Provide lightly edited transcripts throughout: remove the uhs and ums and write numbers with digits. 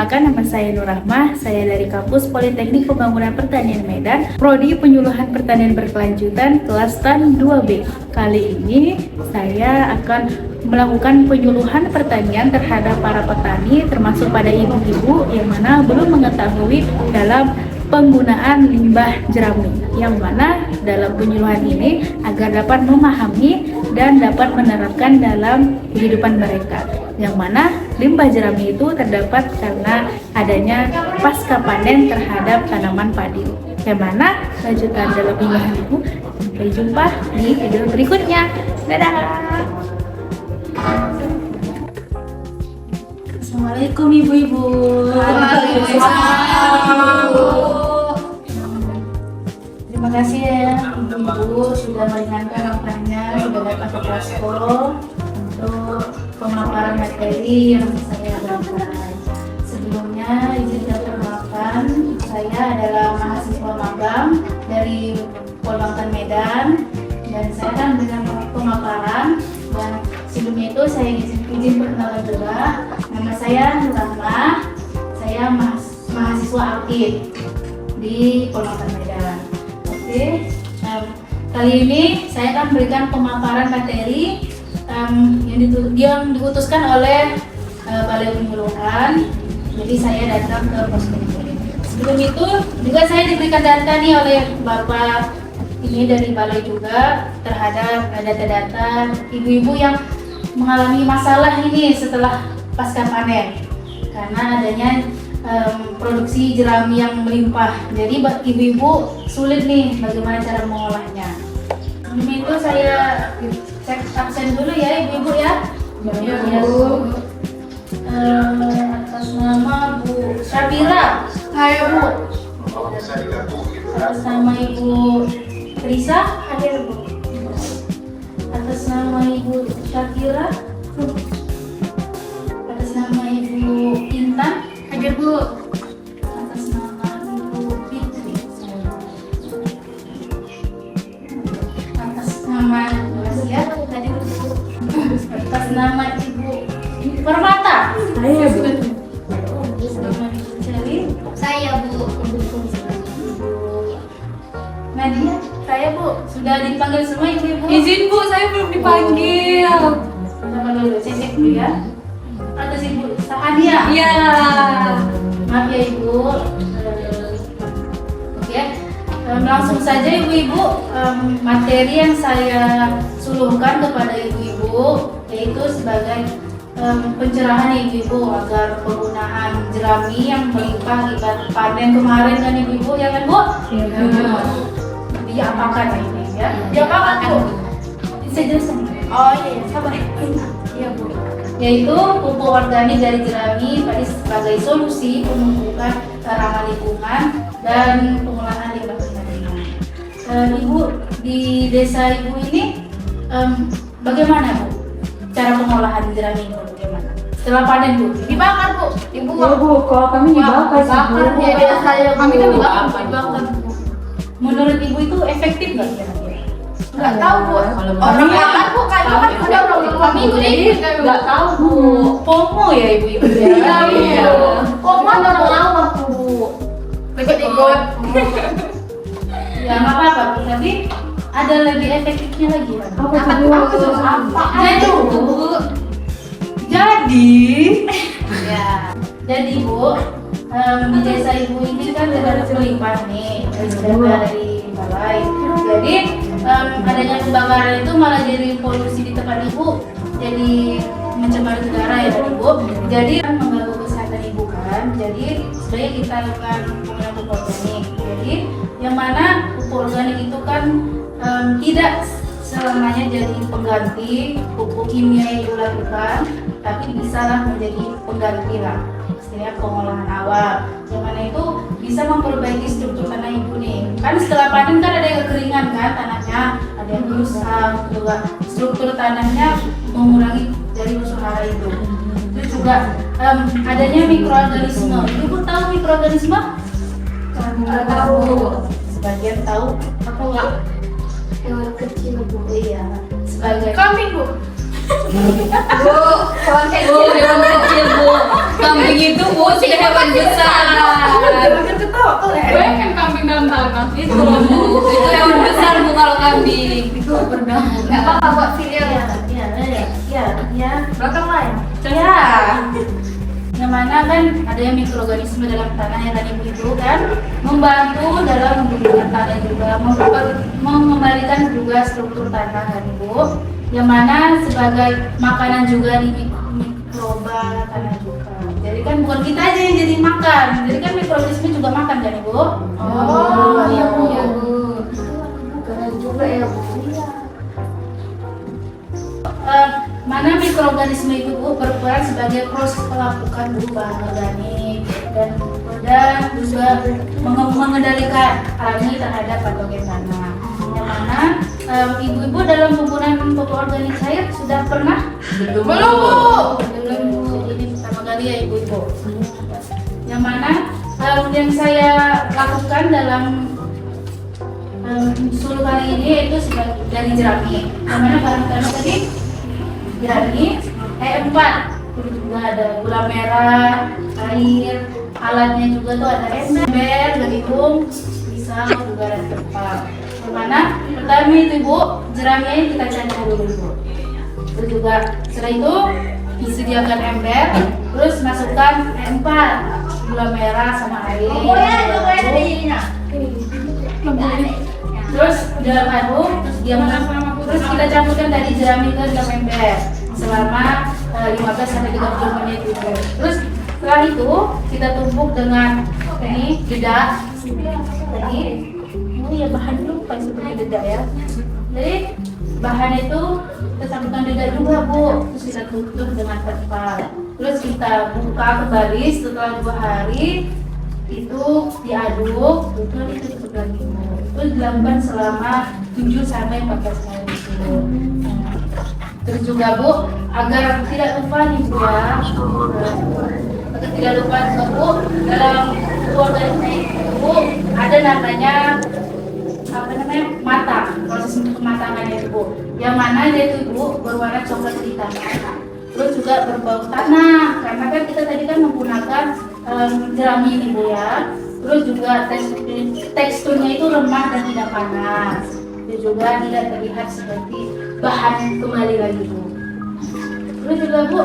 Perkenalkan, nama saya Nur Rahmah. Saya dari Kampus Politeknik Pembangunan Pertanian Medan, Prodi Penyuluhan Pertanian Berkelanjutan, kelas TAN 2B. Kali ini saya akan melakukan penyuluhan pertanian terhadap para petani, termasuk pada ibu-ibu yang mana belum mengetahui dalam penggunaan limbah jerami, yang mana dalam penyuluhan ini agar dapat memahami dan dapat menerapkan dalam kehidupan mereka, yang mana limbah jerami itu terdapat karena adanya pasca panen terhadap tanaman padi, yang mana lanjutan dalam penyuluhan itu. Sampai jumpa di video berikutnya. Dadah. Assalamualaikum ibu-ibu. Terima kasih ya ibu sudah meringankan waktunya, sudah datang ke posko untuk pemaparan materi yang saya berikan. Sebelumnya izin perkenalkan, saya adalah mahasiswa magang dari Polbangtan Medan dan saya akan memberikan pemaparan. Dan sebelumnya itu saya izin perkenalan juga. Nama saya Nur Rahmah, saya mahasiswa aktif di Polbangtan Medan. Oke, kali ini saya akan memberikan pemaparan materi yang diutuskan oleh Balai Penyuluhan. Jadi saya datang ke posko ini. Sebelum itu juga saya diberikan data nih oleh Bapak ini dari Balai juga terhadap data-data ibu-ibu yang mengalami masalah ini setelah pasca panen karena adanya produksi jerami yang melimpah. Jadi ibu-ibu sulit nih bagaimana cara mengolahnya. Sebelum itu saya cek absen dulu ya ibu-ibu ya. Ya, Bu. Atas nama Bu Syabira. Hai Bu. Atas nama Ibu Risa. Hadir Bu. Atas nama Ibu Syakira. Atas nama Ibu Intan. Hadir Bu. Atas nama Ibu Fitri. Atas nama ya, hadir Bu. Atas nama Ibu Permata. Saya Bu. Nama Ibu Celi. Saya Bu. Nadia, saya Bu. Sudah dipanggil semua ibu-ibu? Izin Bu, saya belum dipanggil. Sama dulu, saya cek dulu ya. Atas Ibu Sahadia. Iya. Maaf ya Ibu. Oke, langsung saja ibu-ibu, materi yang saya suluhkan kepada ibu-ibu yaitu sebagai pencerahan ibu-ibu agar penggunaan jerami yang melimpah akibat panen kemarin kan ibu-ibu, ya kan Bu? Iya. Diapakan ini ya? Diapakan Bu? Saya jelaskan. Oh iya, sabar. Iya Bu. Yaitu pupuk organik dari jerami tadi sebagai solusi penumpukan ramah lingkungan dan pengolahan limbah pertanian. Ibu di desa Ibu ini bagaimana Bu? Cara pengolahan jerami itu bagaimana? Setelah panen Bu, dibakar Bu. Ibu Bu, kalau kami dibakar sih Bu. Ya beda saya kami kan dibakar Bu. Menurut Ibu itu efektif nggak kira-kira? Nggak tahu Bu. Orang bakar Bu, kan udah kami nggak tahu Bu. FOMO ya ibu-ibu ya. Iya. FOMO orang awam Bu. Ikut-ikut. Ya nggak apa-apa Bu, tapi ada lagi efektifnya lagi. Apa tuh? Jadi Bu. Jadi Bu, di desa Ibu ini kan ada melimpah nih dari balai. Jadi adanya kebakaran itu malah jadi polusi di tempat Ibu, jadi mencemari udara ya Ibu. Jadi kan mengganggu kesehatan Ibu kan. Jadi sebaiknya kita lakukan penggunaan pupuk organik. Jadi yang mana pupuk organik itu kan tidak selamanya jadi pengganti pupuk kimia yang dilakukan, tapi bisalah menjadi pengganti lah, istilahnya pengolahan awal. Yang mana itu bisa memperbaiki struktur tanah Ibu nih. Kan setelah panen kan ada yang kekeringan kan tanahnya, ada yang rusak, juga struktur tanahnya mengurangi dari unsur hara itu. Itu juga adanya mikroorganisme. Ibu tahu mikroorganisme? Tahu. Sebagian tahu, aku enggak. Yang kecil Bu. Iya. Sebagai kambing Bu. Bu, hewan kecil Bu. Kambing itu Bu, sudah hewan besar. Makin ketawa kok ya. Gue kan kambing dalam tanah. Itu loh, Bu. Itu hewan besar Bu kalau kambing. Itu pernah. Enggak apa-apa buat video ya. Belakang lah ya. Ya. Yang mana kan ada yang mikroorganisme dalam tanah yang tadi itu kan membantu dalam membentukkan tanah juga, mengembalikan juga struktur tanah kan Bu. Yang mana sebagai makanan juga di mikroba tanah juga. Jadi kan bukan kita aja yang jadi makan, jadi kan mikroorganisme juga makan kan Ibu? Oh, iya Bu. Iya Bu. Keren juga ya Bu. Mana mikroorganisme itu Bu berperan sebagai proses pelapukan bahan organik dan juga mengendalikan alami terhadap patogen tanah. Yang mana ibu-ibu dalam penggunaan pupuk organik cair sudah pernah? Belum Bu. Belum Bu. Jadi ini pertama kali ya ibu-ibu. Yang mana yang saya lakukan dalam suluh kali ini yaitu dari jerami. Yang mana bahan-bahan tadi jerami, E4, itu juga ada gula merah, air, alatnya juga tuh ada ember, gandum, pisau, juga ada tempat. Mana pertama itu Bu, jeraminya ini kita campur dulu Bu. Terus juga setelah itu disediakan ember, terus masukkan E4, gula merah sama air. Terus dalam aduk, terus kita campurkan tadi jerami ke dalam ember selama 15 sampai 30 menit gitu. Terus setelah itu kita tumbuk dengan ini dedak tadi. Oh ya bahan dulu pas seperti dedak ya. Jadi bahan itu kita campurkan dedak juga Bu. Terus kita tutup dengan terpal. Terus kita buka kembali setelah 2 hari itu diaduk, terus ditutup lagi. Itu dilakukan selama 7 sampai 14 hari itu. Terus juga Bu, agar tidak lupa nih Bu ya, agar tidak lupa juga Bu, dalam organisme Bu ada namanya matang, proses untuk kematangannya itu Bu. Yang mana dia itu Bu berwarna coklat hitam. Terus juga berbau tanah, karena kan kita tadi kan menggunakan jerami ini Bu ya. Terus juga teksturnya itu lemah dan tidak panas. Dan juga tidak terlihat seperti bahan kembali lagi Bu. Terus juga Bu,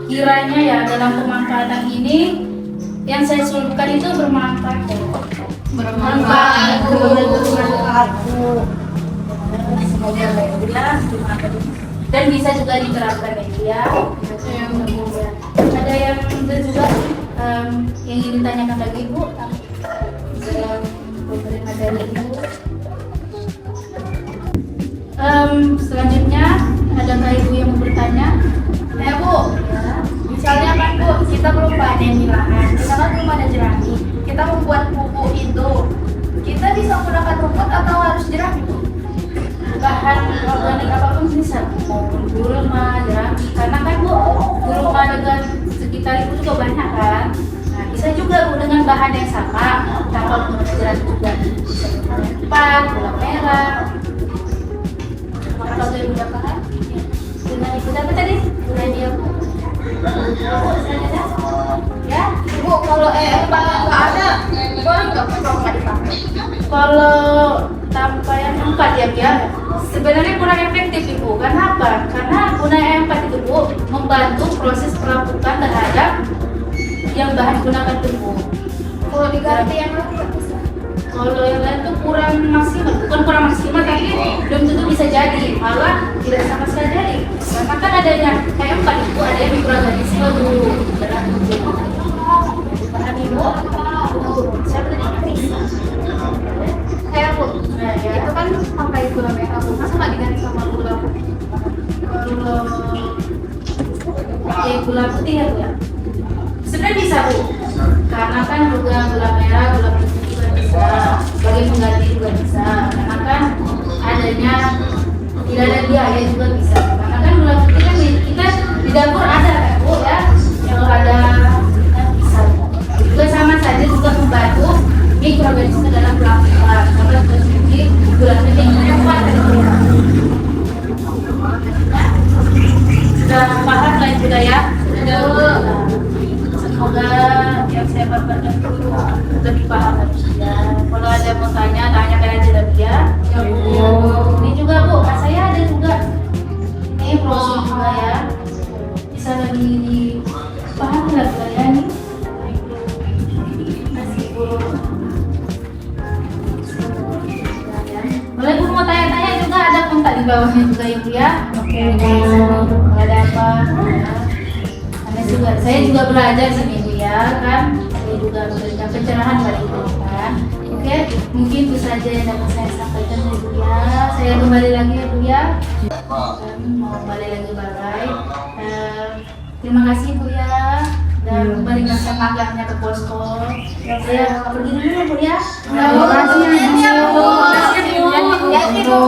kiranya ya dalam pemanfaatan ini yang saya suluhkan itu bermanfaat ya. Bermanfaat Bu. Semoga alhamdulillah bermanfaat dan bisa juga diterapkan ya. Ada yang juga yang ingin ditanyakan lagi Bu dalam pemberian materi Ibu. Selanjutnya adakah Ibu yang mau bertanya? Ya Bu, misalnya kan Bu, kita belum panen di lahan, kita kan belum ada jerami. Kita membuat pupuk itu, kita bisa menggunakan rumput atau harus jerami Bu? Bahan organik apapun bisa, maupun gulma, jerami. Karena kan Bu, gulma dengan sekitar itu juga banyak kan. Nah, bisa juga Bu dengan bahan yang sama, tanpa menggunakan jerami juga. Bisa dengan empat, gula merah. Kalau saya udah paham, dengan itu apa tadi? Gula dia Bu. Ya, Bu, kalau empat nggak ada, boleh nggak Bu kalau nggak dipakai? kalau tanpa yang empat ya sebenarnya kurang efektif Ibu. Karena apa? Karena guna yang empat itu Bu membantu proses pelapukan terhadap yang bahan gunakan itu Bu. Kalau diganti yang lain nggak bisa? Kalau yang lain tuh kurang maksimal, bukan kurang maksimal tapi belum tentu bisa jadi, malah tidak sama sekali jadi. Karena kan adanya kayak empat itu ada yang mikroorganisme dulu dalam tubuh. Bahan Ibu, siapa tadi? Kayak Bu, Nah, ya. itu kan pakai gula merah Bu, masa nggak diganti sama gula putih? Kalau pakai gula putih ya Bu ya? Sebenarnya bisa Bu, karena kan juga gula merah, gula putih juga bisa, sebagai pengganti juga bisa. Karena kan adanya tidak ada biaya juga bisa. Karena kan gula putih kan kita di dapur ada kan Bu ya, yang ada bisa. Juga sama saja juga membantu mikroorganisme dalam pelapukan. Karena konsumsi gula putih yang kuat sudah paham lah juga ya. semoga yang saya paparkan itu lebih paham lagi ya. Kalau ada yang mau tanya, tanyakan aja lagi ya. Ya Bu. Ini juga Bu, saya ada juga. Ini brosur juga ya. Bisa lebih paham lagi ya nih. Kasih Bu. Boleh Bu mau tanya-tanya juga, ada kontak di bawahnya juga ya Bu ya. Oke. Kalau ada apa? Ya. Saya juga belajar sini Bu ya kan. Saya juga memberikan pencerahan pada Ibu kan. Oke, mungkin itu saja yang dapat saya sampaikan ya Bu ya. Saya kembali lagi ya Bu ya. Mau kembali lagi balai. Terima kasih Bu ya. Dan kembalikan semangatnya ke posko. Saya pergi dulu ya Bu ya. Terima kasih ya Bu. Terima kasih Bu. Terima kasih Bu.